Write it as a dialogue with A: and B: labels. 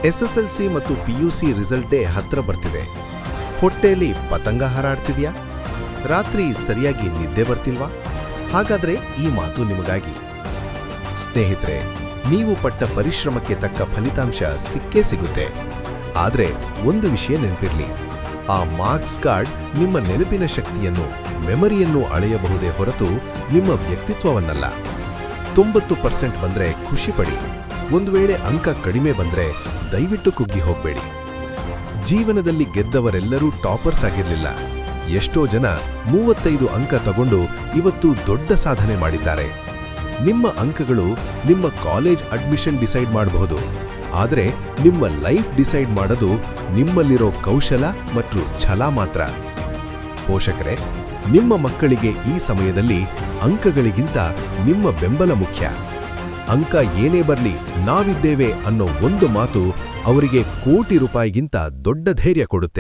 A: SSLC ಮತ್ತು PUC result day ಹತ್ರ ಬರ್ತಿದೆ. ಹೊಟ್ಟೆಯಲ್ಲಿ ಪತಂಗ ಹಾರಾಡ್ತಿದ್ಯಾ? ರಾತ್ರಿ ಸರಿಯಾಗಿ ನಿದ್ದೆ ಬರ್ತಿಲ್ವಾ? ಹಾಗಾದ್ರೆ ಈ ಮಾತು ನಿಮಗಾಗಿ. ಸ್ನೇಹಿತರೆ, ನೀವು ಪಟ್ಟ ಪರಿಶ್ರಮಕ್ಕೆ ತಕ್ಕ ಫಲಿತಾಂಶ ಸಿಕ್ಕೇ ಸಿಗುತ್ತೆ. ಆದ್ರೆ ಒಂದು ವಿಷಯ ನೆನಪಿರ್ಲಿ, ಆ ಮಾರ್ಕ್ಸ್ ಕಾರ್ಡ್ ನಿಮ್ಮ ನೆನಪಿನ ಶಕ್ತಿಯನ್ನು, ಮೆಮರಿಯನ್ನು ಅಳೆಯಬಹುದೇ ಹೊರತು ನಿಮ್ಮ ವ್ಯಕ್ತಿತ್ವವನ್ನಲ್ಲ. 90% ಬಂದ್ರೆ ಖುಷಿ ಪಡಿ. ಒಂದು ವೇಳೆ ಅಂಕ ಕಡಿಮೆ ಬಂದ್ರೆ ದಯವಿಟ್ಟು ಕುಗ್ಗಿ ಹೋಗ್ಬೇಡಿ. ಜೀವನದಲ್ಲಿ ಗೆದ್ದವರೆಲ್ಲರೂ ಟಾಪರ್ಸ್ ಆಗಿರಲಿಲ್ಲ. ಎಷ್ಟೋ ಜನ 35 ಅಂಕ ತಗೊಂಡು ಇವತ್ತು ದೊಡ್ಡ ಸಾಧನೆ ಮಾಡಿದ್ದಾರೆ. ನಿಮ್ಮ ಅಂಕಗಳು ನಿಮ್ಮ ಕಾಲೇಜ್ ಅಡ್ಮಿಷನ್ ಡಿಸೈಡ್ ಮಾಡಬಹುದು, ಆದರೆ ನಿಮ್ಮ ಲೈಫ್ ಡಿಸೈಡ್ ಮಾಡೋದು ನಿಮ್ಮಲ್ಲಿರೋ ಕೌಶಲ ಮತ್ತು ಛಲ ಮಾತ್ರ. ಪೋಷಕರೇ, ನಿಮ್ಮ ಮಕ್ಕಳಿಗೆ ಈ ಸಮಯದಲ್ಲಿ ಅಂಕಗಳಿಗಿಂತ ನಿಮ್ಮ ಬೆಂಬಲ ಮುಖ್ಯ. ಅಂಕ ಏನೇ ಬರಲಿ, ನಾವಿದ್ದೇವೆ ಅನ್ನೋ ಒಂದು ಮಾತು ಅವರಿಗೆ ಕೋಟಿ ರೂಪಾಯಿಗಿಂತ ದೊಡ್ಡ ಧೈರ್ಯ ಕೊಡುತ್ತೆ.